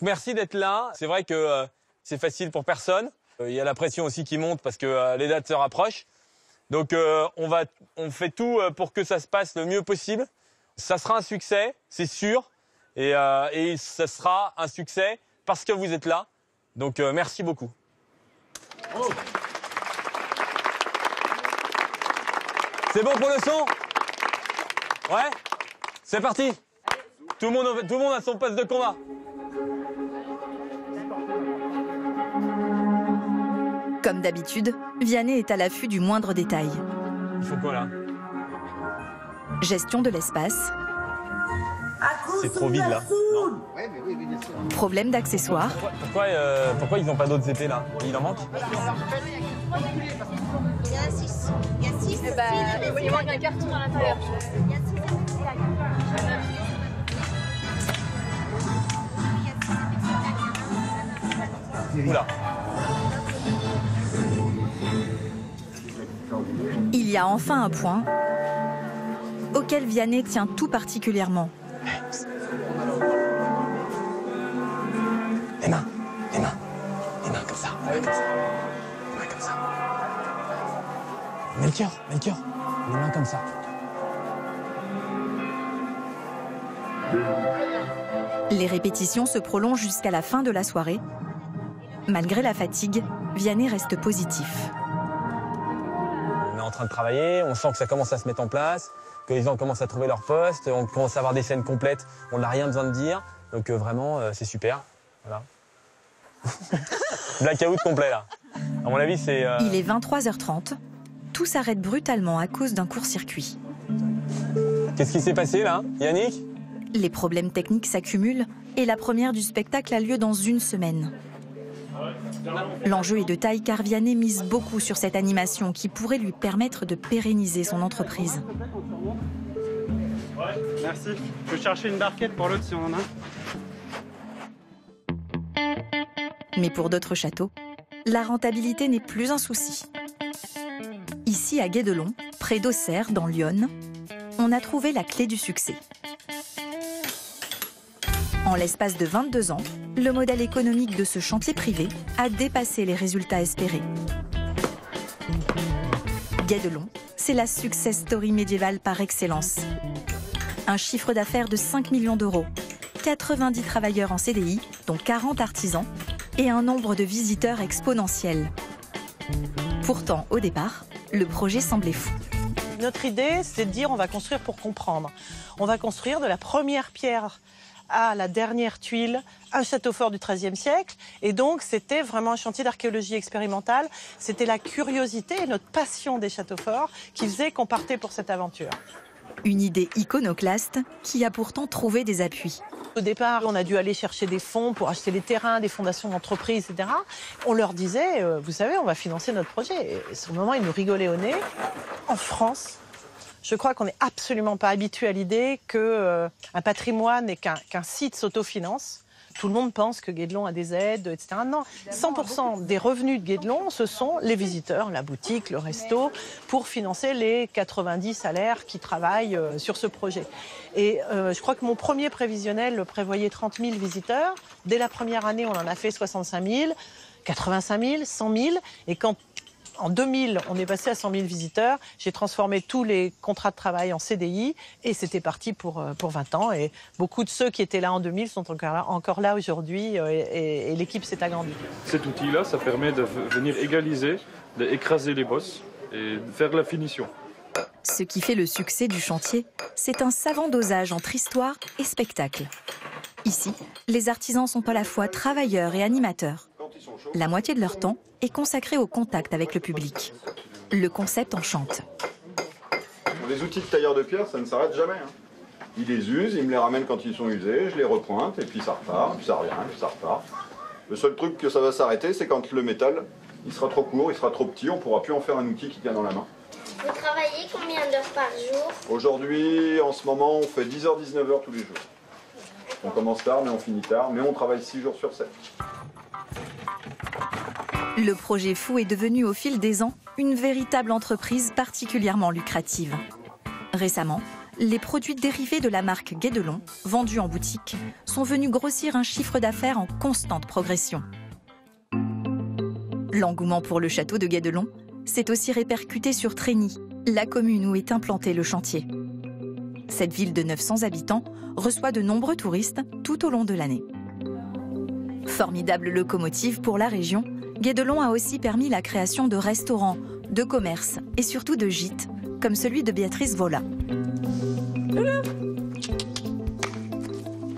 Merci d'être là. C'est vrai que c'est facile pour personne. Il y a la pression aussi qui monte parce que les dates se rapprochent. Donc on fait tout pour que ça se passe le mieux possible. Ça sera un succès, c'est sûr. Et ça sera un succès parce que vous êtes là. Donc merci beaucoup. Oh. C'est bon pour le son? Ouais? C'est parti. Tout le monde a son poste de combat. Comme d'habitude, Vianney est à l'affût du moindre détail. Il faut quoi là? Gestion de l'espace. C'est trop vide là. Non. Problème d'accessoires. Pourquoi ils n'ont pas d'autres épées là? Il en manque? Il y a 6. Il y a 6. Il manque un carton à l'intérieur. Il y a 6 Oula. Il y a enfin un point auquel Vianney tient tout particulièrement. Les mains comme ça. Les mains comme ça. Melchior, les mains comme ça. Les répétitions se prolongent jusqu'à la fin de la soirée. Malgré la fatigue, Vianney reste positif. On est en train de travailler, on sent que ça commence à se mettre en place, que les gens commencent à trouver leur poste, on commence à avoir des scènes complètes, on n'a rien besoin de dire. Donc vraiment, c'est super. Voilà. Blackout complet là. À mon avis, c'est... Il est 23h30. Tout s'arrête brutalement à cause d'un court-circuit. Qu'est-ce qui s'est passé là, Yannick? Les problèmes techniques s'accumulent et la première du spectacle a lieu dans une semaine. L'enjeu est de taille car Vianney mise beaucoup sur cette animation qui pourrait lui permettre de pérenniser son entreprise. Merci. Je peux chercher une barquette pour l'autre si on en a. Mais pour d'autres châteaux, la rentabilité n'est plus un souci. Ici, à Guédelon, près d'Auxerre, dans l'Yonne, on a trouvé la clé du succès. En l'espace de 22 ans, le modèle économique de ce chantier privé a dépassé les résultats espérés. Guédelon, c'est la success story médiévale par excellence. Un chiffre d'affaires de 5 millions d'euros, 90 travailleurs en CDI, dont 40 artisans, et un nombre de visiteurs exponentiel. Pourtant, au départ, le projet semblait fou. Notre idée, c'est de dire on va construire pour comprendre. On va construire de la première pierre à la dernière tuile, un château fort du XIIIe siècle. Et donc, c'était vraiment un chantier d'archéologie expérimentale. C'était la curiosité et notre passion des châteaux forts qui faisait qu'on partait pour cette aventure. Une idée iconoclaste qui a pourtant trouvé des appuis. Au départ, on a dû aller chercher des fonds pour acheter les terrains, des fondations d'entreprises, etc. On leur disait, vous savez, on va financer notre projet. Et sur le moment, ils nous rigolaient au nez. En France, je crois qu'on n'est absolument pas habitué à l'idée qu'un patrimoine et qu'un site s'autofinance. Tout le monde pense que Guédelon a des aides, etc. Non, 100% des revenus de Guédelon, ce sont les visiteurs, la boutique, le resto, pour financer les 90 salaires qui travaillent sur ce projet. Et je crois que mon premier prévisionnel prévoyait 30 000 visiteurs. Dès la première année, on en a fait 65 000, 85 000, 100 000. Et quand en 2000, on est passé à 100 000 visiteurs. J'ai transformé tous les contrats de travail en CDI et c'était parti pour 20 ans. Et beaucoup de ceux qui étaient là en 2000 sont encore là aujourd'hui et l'équipe s'est agrandie. Cet outil-là, ça permet de venir égaliser, d'écraser les bosses et de faire la finition. Ce qui fait le succès du chantier, c'est un savant dosage entre histoire et spectacle. Ici, les artisans sont à la fois travailleurs et animateurs. La moitié de leur temps est consacrée au contact avec le public. Le concept enchante. Les outils de tailleur de pierre, ça ne s'arrête jamais. Ils les usent, ils me les ramènent quand ils sont usés, je les repointe, et puis ça repart, puis ça revient, puis ça repart. Le seul truc que ça va s'arrêter, c'est quand le métal, il sera trop court, il sera trop petit, on ne pourra plus en faire un outil qui tient dans la main. Vous travaillez combien d'heures par jour? Aujourd'hui, en ce moment, on fait 10h, 19h tous les jours. On commence tard, mais on finit tard, mais on travaille 6 jours sur 7. Le projet fou est devenu au fil des ans une véritable entreprise particulièrement lucrative. Récemment, les produits dérivés de la marque Guédelon, vendus en boutique, sont venus grossir un chiffre d'affaires en constante progression. L'engouement pour le château de Guédelon s'est aussi répercuté sur Trény, la commune où est implanté le chantier. Cette ville de 900 habitants reçoit de nombreux touristes tout au long de l'année. Formidable locomotive pour la région, Guédelon a aussi permis la création de restaurants, de commerces et surtout de gîtes, comme celui de Béatrice Vola.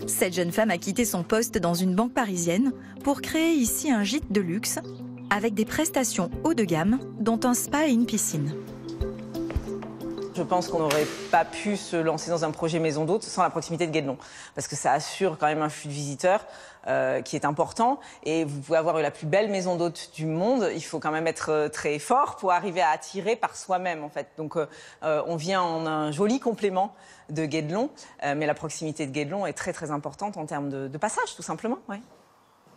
Cette jeune femme a quitté son poste dans une banque parisienne pour créer ici un gîte de luxe avec des prestations haut de gamme, dont un spa et une piscine. Je pense qu'on n'aurait pas pu se lancer dans un projet maison d'hôte sans la proximité de Guédelon, parce que ça assure quand même un flux de visiteurs qui est important. Et vous pouvez avoir la plus belle maison d'hôte du monde, il faut quand même être très fort pour arriver à attirer par soi-même, en fait. Donc on vient en un joli complément de Guédelon, mais la proximité de Guédelon est très très importante en termes de passage, tout simplement. Ouais.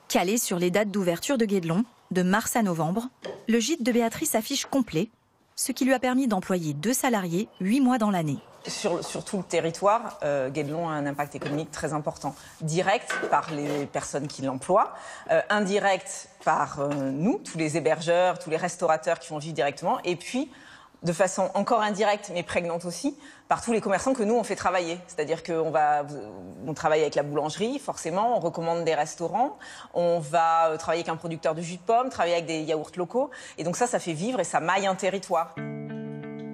Calé sur les dates d'ouverture de Guédelon, de mars à novembre, le gîte de Béatrice affiche complet, ce qui lui a permis d'employer 2 salariés 8 mois dans l'année. Sur tout le territoire, Guédelon a un impact économique très important. Direct par les personnes qui l'emploient, indirect par nous, tous les hébergeurs, tous les restaurateurs qui font vivre directement, et puis de façon encore indirecte mais prégnante aussi, par tous les commerçants que nous on fait travailler. C'est-à-dire qu'on travaille avec la boulangerie, forcément, on recommande des restaurants, on va travailler avec un producteur de jus de pomme, travailler avec des yaourts locaux, et donc ça fait vivre et ça maille un territoire.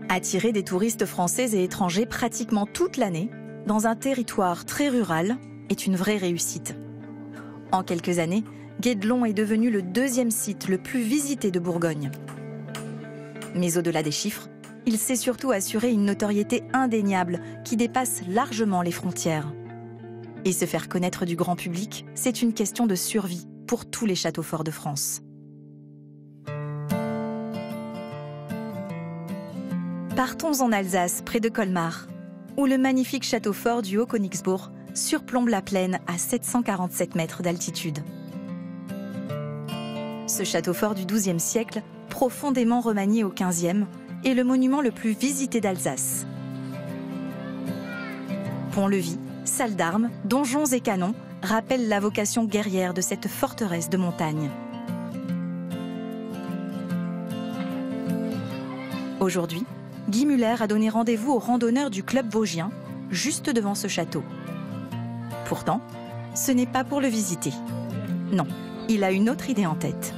Attirer des touristes français et étrangers pratiquement toute l'année, dans un territoire très rural, est une vraie réussite. En quelques années, Guédelon est devenu le 2e site le plus visité de Bourgogne. Mais au-delà des chiffres, il s'est surtout assuré une notoriété indéniable qui dépasse largement les frontières. Et se faire connaître du grand public, c'est une question de survie pour tous les châteaux forts de France. Partons en Alsace, près de Colmar, où le magnifique château fort du Haut-Königsbourg surplombe la plaine à 747 mètres d'altitude. Ce château fort du XIIe siècle, profondément remanié au XVe, est le monument le plus visité d'Alsace. Pont-levis, salles d'armes, donjons et canons rappellent la vocation guerrière de cette forteresse de montagne. Aujourd'hui, Guy Muller a donné rendez-vous aux randonneurs du club vosgien, juste devant ce château. Pourtant, ce n'est pas pour le visiter. Non, il a une autre idée en tête.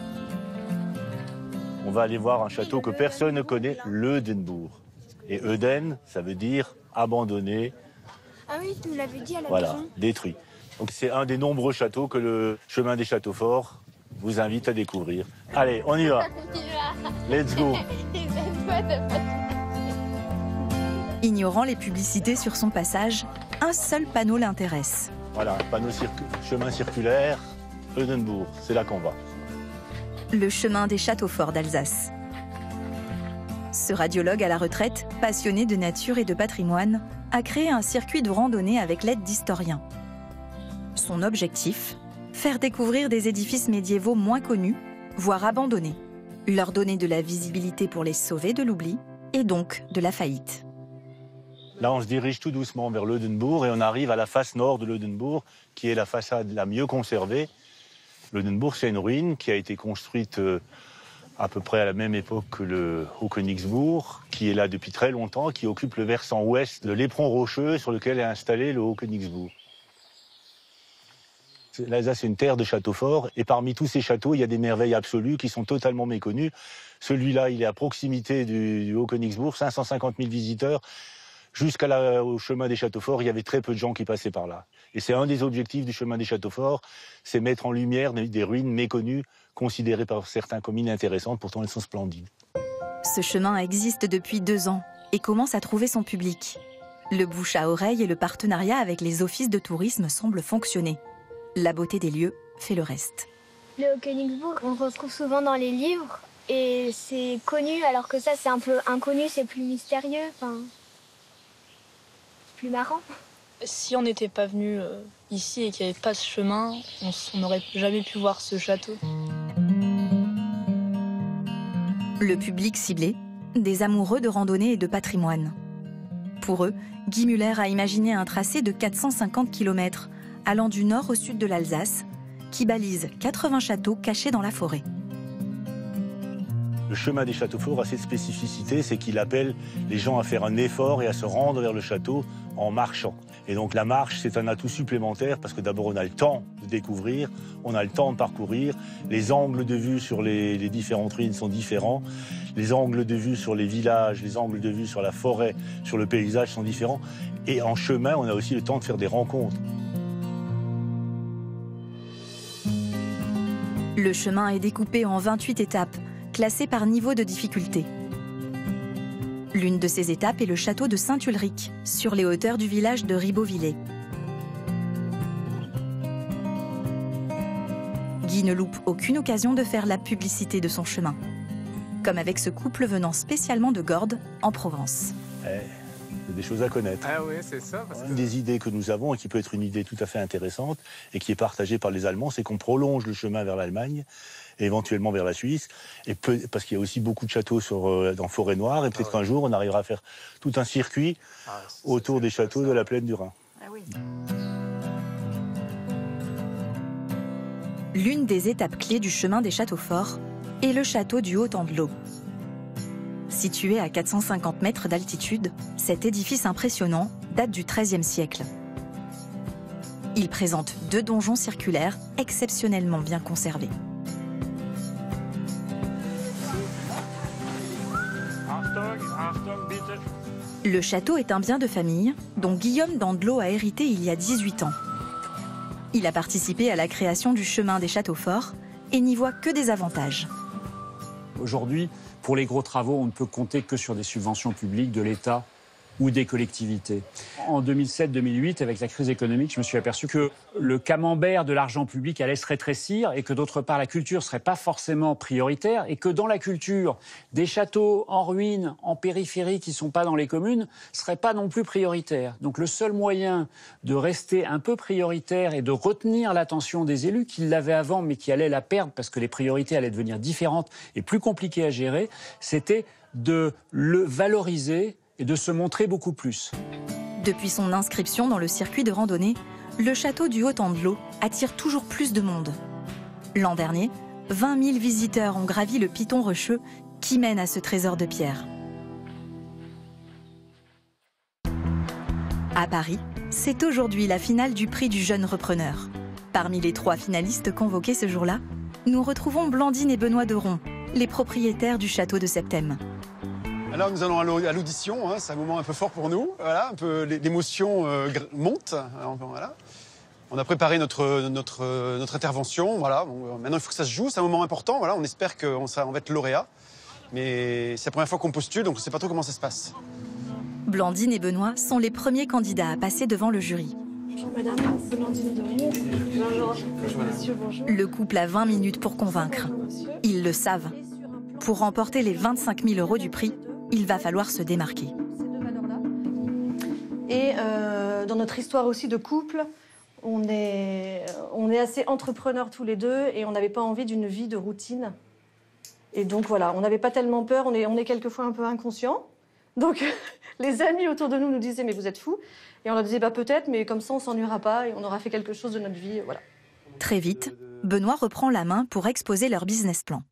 On va aller voir un château que personne ne connaît, l'Eudenbourg. Et Euden, ça veut dire abandonné. Ah oui, tu nous l'avais dit à la voilà, maison. détruit. Donc c'est un des nombreux châteaux que le chemin des châteaux forts vous invite à découvrir. Allez, on y va. Let's go. Ignorant les publicités sur son passage, un seul panneau l'intéresse. Voilà, un panneau chemin circulaire, Eudenbourg, c'est là qu'on va. Le chemin des châteaux forts d'Alsace. Ce radiologue à la retraite, passionné de nature et de patrimoine, a créé un circuit de randonnée avec l'aide d'historiens. Son objectif, faire découvrir des édifices médiévaux moins connus, voire abandonnés, leur donner de la visibilité pour les sauver de l'oubli et donc de la faillite. Là, on se dirige tout doucement vers l'Eudenbourg et on arrive à la face nord de l'Eudenbourg, qui est la façade la mieux conservée. L'Eudenbourg, c'est une ruine qui a été construite à peu près à la même époque que le Haut-Königsbourg, qui est là depuis très longtemps, qui occupe le versant ouest de l'éperon rocheux sur lequel est installé le Haut-Königsbourg. L'Alsace est une terre de châteaux forts, et parmi tous ces châteaux, il y a des merveilles absolues qui sont totalement méconnues. Celui-là, il est à proximité du Haut-Königsbourg, 550 000 visiteurs. Jusqu'au chemin des châteaux forts, il y avait très peu de gens qui passaient par là. Et c'est un des objectifs du chemin des châteaux forts, c'est mettre en lumière des ruines méconnues, considérées par certains comme inintéressantes, pourtant elles sont splendides. Ce chemin existe depuis 2 ans et commence à trouver son public. Le bouche à oreille et le partenariat avec les offices de tourisme semblent fonctionner. La beauté des lieux fait le reste. Le Haut-Königsbourg, on le retrouve souvent dans les livres et c'est connu, alors que ça c'est un peu inconnu, c'est plus mystérieux, enfin, plus marrant. Si on n'était pas venu ici et qu'il n'y avait pas ce chemin, on n'aurait jamais pu voir ce château. Le public ciblé, des amoureux de randonnée et de patrimoine. Pour eux, Guy Muller a imaginé un tracé de 450 km allant du nord au sud de l'Alsace, qui balise 80 châteaux cachés dans la forêt. Le chemin des châteaux forts a cette spécificité, c'est qu'il appelle les gens à faire un effort et à se rendre vers le château en marchant. Et donc la marche, c'est un atout supplémentaire parce que d'abord on a le temps de découvrir, on a le temps de parcourir, les angles de vue sur les différentes ruines sont différents, les angles de vue sur les villages, les angles de vue sur la forêt, sur le paysage sont différents. Et en chemin, on a aussi le temps de faire des rencontres. Le chemin est découpé en 28 étapes, classées par niveau de difficulté. L'une de ces étapes est le château de Saint-Ulrich, sur les hauteurs du village de Ribeauvillé. Guy ne loupe aucune occasion de faire la publicité de son chemin. Comme avec ce couple venant spécialement de Gordes, en Provence. C'est des choses à connaître. Ah oui, c'est ça. Parce que... Une des idées que nous avons, et qui peut être une idée tout à fait intéressante, et qui est partagée par les Allemands, c'est qu'on prolonge le chemin vers l'Allemagne, et éventuellement vers la Suisse, parce qu'il y a aussi beaucoup de châteaux dans Forêt-Noire, et peut-être qu'un jour, on arrivera à faire tout un circuit autour des châteaux de la plaine du Rhin. Ah oui. L'une des étapes clés du chemin des châteaux forts est le château du Haut-Andelot. Situé à 450 mètres d'altitude, cet édifice impressionnant date du XIIIe siècle. Il présente 2 donjons circulaires exceptionnellement bien conservés. Le château est un bien de famille dont Guillaume d'Andelot a hérité il y a 18 ans. Il a participé à la création du chemin des châteaux forts et n'y voit que des avantages. Aujourd'hui, pour les gros travaux, on ne peut compter que sur des subventions publiques de l'État ou des collectivités. En 2007-2008, avec la crise économique, je me suis aperçu que le camembert de l'argent public allait se rétrécir et que d'autre part, la culture ne serait pas forcément prioritaire et que dans la culture, des châteaux en ruine, en périphérie qui ne sont pas dans les communes, ne seraient pas non plus prioritaires. Donc le seul moyen de rester un peu prioritaire et de retenir l'attention des élus qui l'avaient avant mais qui allaient la perdre parce que les priorités allaient devenir différentes et plus compliquées à gérer, c'était de le valoriser et de se montrer beaucoup plus. Depuis son inscription dans le circuit de randonnée, le château du Haut-Andelot attire toujours plus de monde. L'an dernier, 20 000 visiteurs ont gravi le piton rocheux qui mène à ce trésor de pierre. À Paris, c'est aujourd'hui la finale du prix du jeune repreneur. Parmi les 3 finalistes convoqués ce jour-là, nous retrouvons Blandine et Benoît Deron, les propriétaires du château de Septême. Alors nous allons à l'audition, hein, c'est un moment un peu fort pour nous, voilà, un peu l'émotion monte, alors, voilà. On a préparé notre intervention, voilà. Bon, maintenant il faut que ça se joue, c'est un moment important, voilà. On espère qu'on va être lauréat, mais c'est la première fois qu'on postule, donc on ne sait pas trop comment ça se passe. Blandine et Benoît sont les premiers candidats à passer devant le jury. Bonjour madame, c'est Blandine Deron. Bonjour. Monsieur, bonjour. Le couple a 20 minutes pour convaincre. Ils le savent. Pour remporter les 25 000 € du prix, il va falloir se démarquer. Et dans notre histoire aussi de couple, On est assez entrepreneurs tous les deux et on n'avait pas envie d'une vie de routine. Et donc voilà, on n'avait pas tellement peur, on est quelquefois un peu inconscients. Donc les amis autour de nous disaient mais vous êtes fous. Et on leur disait bah peut-être, mais comme ça on s'ennuiera pas et on aura fait quelque chose de notre vie, voilà. Très vite, Benoît reprend la main pour exposer leur business plan.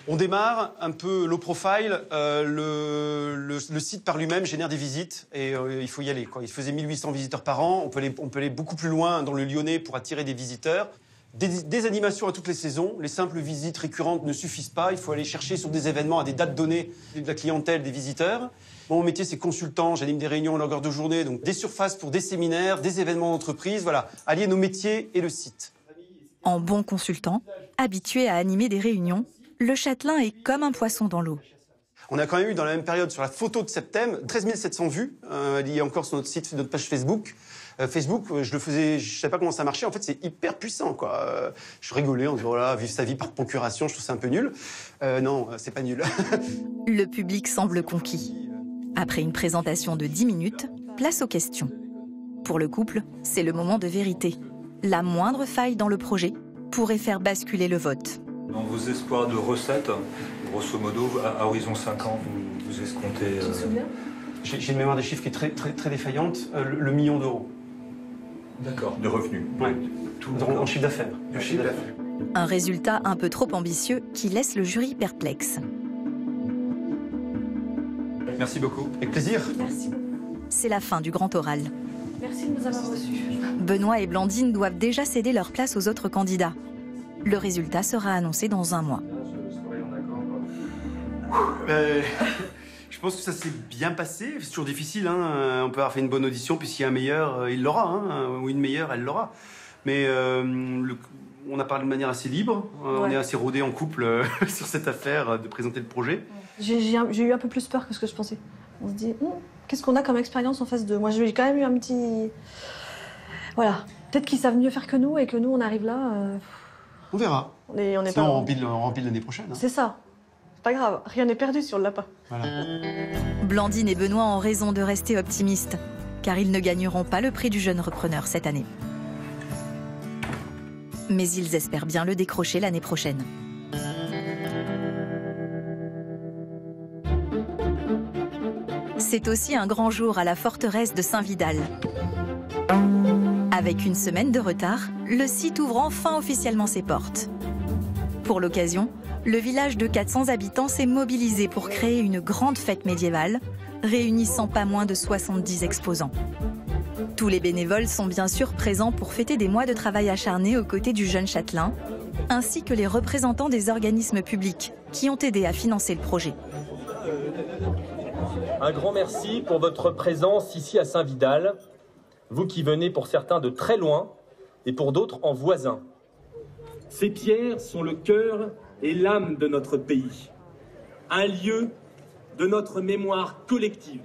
On démarre un peu low profile. Le site par lui-même génère des visites et il faut y aller, quoi. Il faisait 1800 visiteurs par an. On peut aller beaucoup plus loin dans le Lyonnais pour attirer des visiteurs. Des animations à toutes les saisons. Les simples visites récurrentes ne suffisent pas. Il faut aller chercher sur des événements à des dates données de la clientèle, des visiteurs. Mon métier, c'est consultant. J'anime des réunions à longueur de journée, donc des surfaces pour des séminaires, des événements d'entreprise. Voilà, allier nos métiers et le site. En bon consultant, habitué à animer des réunions, le châtelain est comme un poisson dans l'eau. On a quand même eu dans la même période sur la photo de Septem 13 700 vues. Elle y est encore sur notre site, sur notre page Facebook. Facebook, je savais pas comment ça marchait. En fait, c'est hyper puissant, quoi. Je rigolais en disant voilà, vivre sa vie par procuration, je trouve ça un peu nul. Non, c'est pas nul. Le public semble conquis. Après une présentation de 10 minutes, place aux questions. Pour le couple, c'est le moment de vérité. La moindre faille dans le projet pourrait faire basculer le vote. Dans vos espoirs de recettes, grosso modo, à horizon 5 ans, vous escomptez... Tu te souviens ? J'ai une mémoire des chiffres qui est très, très, très défaillante. Le million d'euros. D'accord, de revenus. Ouais, en chiffre d'affaires. Un résultat un peu trop ambitieux qui laisse le jury perplexe. Merci beaucoup. Avec plaisir. Merci. C'est la fin du grand oral. Merci de nous avoir reçus. Benoît et Blandine doivent déjà céder leur place aux autres candidats. Le résultat sera annoncé dans un mois. Je pense que ça s'est bien passé. C'est toujours difficile, hein. On peut avoir fait une bonne audition, puis s'il y a un meilleur, il l'aura, hein. Ou une meilleure, elle l'aura. Mais on a parlé de manière assez libre. On est assez rodé en couple sur cette affaire de présenter le projet. J'ai eu un peu plus peur que ce que je pensais. On se dit, qu'est-ce qu'on a comme expérience en face d'eux? Moi, j'ai quand même eu un petit... Voilà. Peut-être qu'ils savent mieux faire que nous et que nous, on arrive là... On verra. On remplit l'année prochaine. Hein. C'est ça. C'est pas grave. Rien n'est perdu sur le lapin. Voilà. Blandine et Benoît ont raison de rester optimistes, car ils ne gagneront pas le prix du jeune repreneur cette année. Mais ils espèrent bien le décrocher l'année prochaine. C'est aussi un grand jour à la forteresse de Saint-Vidal. Avec une semaine de retard, le site ouvre enfin officiellement ses portes. Pour l'occasion, le village de 400 habitants s'est mobilisé pour créer une grande fête médiévale, réunissant pas moins de 70 exposants. Tous les bénévoles sont bien sûr présents pour fêter des mois de travail acharné aux côtés du jeune châtelain, ainsi que les représentants des organismes publics qui ont aidé à financer le projet. Un grand merci pour votre présence ici à Saint-Vidal, vous qui venez pour certains de très loin et pour d'autres en voisin. Ces pierres sont le cœur et l'âme de notre pays, un lieu de notre mémoire collective,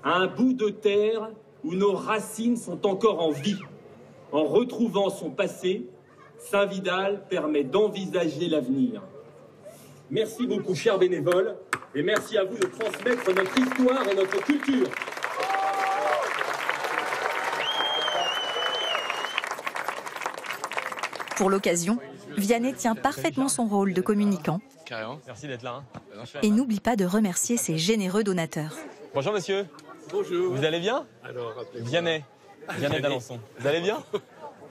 un bout de terre où nos racines sont encore en vie. En retrouvant son passé, Saint-Vidal permet d'envisager l'avenir. Merci beaucoup, chers bénévoles, et merci à vous de transmettre notre histoire et notre culture. Pour l'occasion, Vianney tient parfaitement son rôle de communicant. Merci d'être là. Et n'oublie pas de remercier ses généreux donateurs. Bonjour monsieur. Bonjour. Vous allez bien? Vianney d'Alençon. Vous allez bien?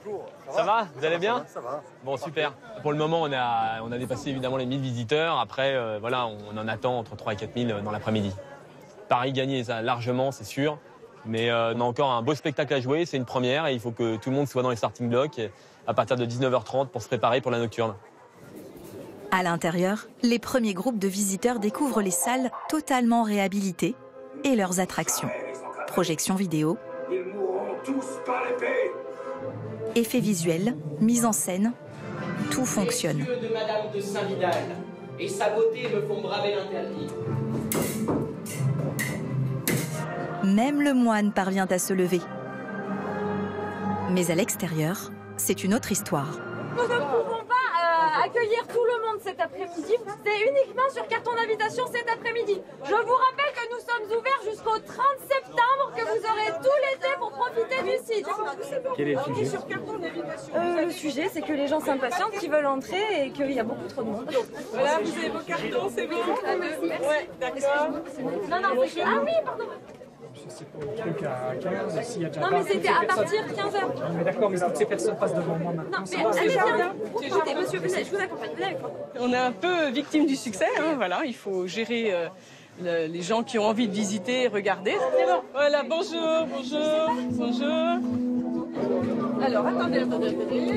Bonjour. Ça va? Vous allez bien? Ça va. Bon, super. Pour le moment, on a dépassé évidemment les 1000 visiteurs. Après, voilà, on en attend entre 3 et 4000 dans l'après-midi. Paris gagné, ça largement, c'est sûr. Mais on a encore un beau spectacle à jouer. C'est une première et il faut que tout le monde soit dans les starting blocks à partir de 19h30 pour se préparer pour la nocturne. À l'intérieur, les premiers groupes de visiteurs découvrent les salles totalement réhabilitées et leurs attractions. Projections vidéo, Ils mourront tous par l'épée. effets visuels, mise en scène, tout fonctionne. Les yeux de Madame de Saint-Vidal et sa beauté me font braver l'interdit. Même le moine parvient à se lever. Mais à l'extérieur, c'est une autre histoire. Nous ne pouvons pas accueillir tout le monde cet après-midi. C'est uniquement sur carton d'invitation cet après-midi. Je vous rappelle que nous sommes ouverts jusqu'au 30 septembre, que vous aurez tout l'été pour profiter quitter du site. Quel est le sujet? Le sujet, c'est que les gens s'impatientent, qu'ils veulent entrer et qu'il y a beaucoup trop de monde. Voilà, vous avez vos cartons, c'est bon? Ouais, d'accord. Non, c'est... Ah oui, pardon. C'est pour le truc à 15, s'il y a déjà... Non, mais c'était à partir de 15h. Mais d'accord, mais toutes ces personnes passent devant moi maintenant. Non, mais allez, viens. Écoutez, monsieur, je vous accompagne. Venez avec moi. On est un peu victime du succès, hein, voilà, il faut gérer les gens qui ont envie de visiter et regarder. C'est bon. Voilà, bonjour. Alors, attendez, voilà,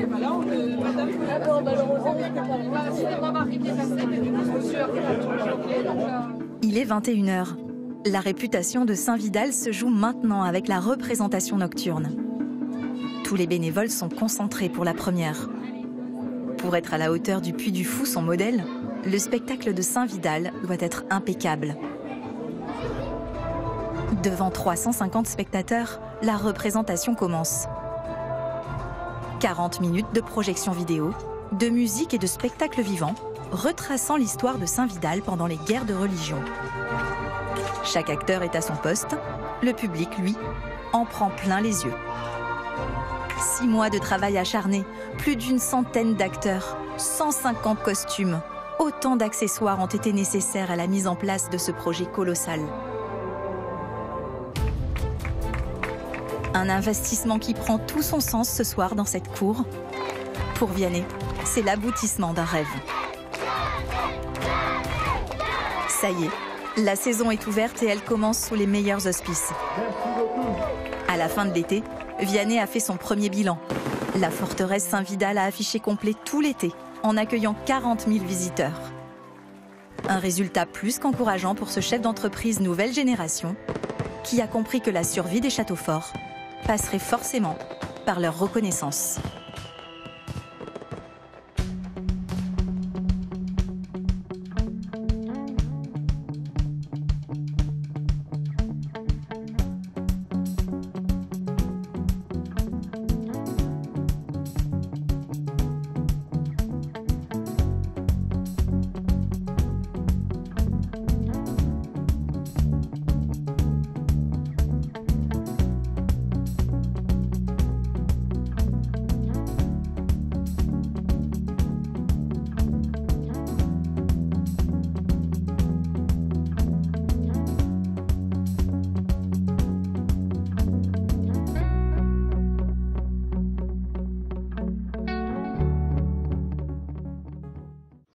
madame... D'accord, malheureusement, c'était pas Marie qui est passée, mais du coup, monsieur a fait donc... Il est 21h. La réputation de Saint-Vidal se joue maintenant avec la représentation nocturne. Tous les bénévoles sont concentrés pour la première. Pour être à la hauteur du Puy du Fou, son modèle, le spectacle de Saint-Vidal doit être impeccable. Devant 350 spectateurs, la représentation commence. 40 minutes de projection vidéo, de musique et de spectacle vivant, retraçant l'histoire de Saint-Vidal pendant les guerres de religion. Chaque acteur est à son poste, le public, lui, en prend plein les yeux. 6 mois de travail acharné, plus d'une centaine d'acteurs, 150 costumes, autant d'accessoires ont été nécessaires à la mise en place de ce projet colossal. Un investissement qui prend tout son sens ce soir dans cette cour. Pour Vianney, c'est l'aboutissement d'un rêve. Ça y est. La saison est ouverte et elle commence sous les meilleurs auspices. À la fin de l'été, Vianney a fait son premier bilan. La forteresse Saint-Vidal a affiché complet tout l'été, en accueillant 40 000 visiteurs. Un résultat plus qu'encourageant pour ce chef d'entreprise nouvelle génération, qui a compris que la survie des châteaux forts passerait forcément par leur reconnaissance.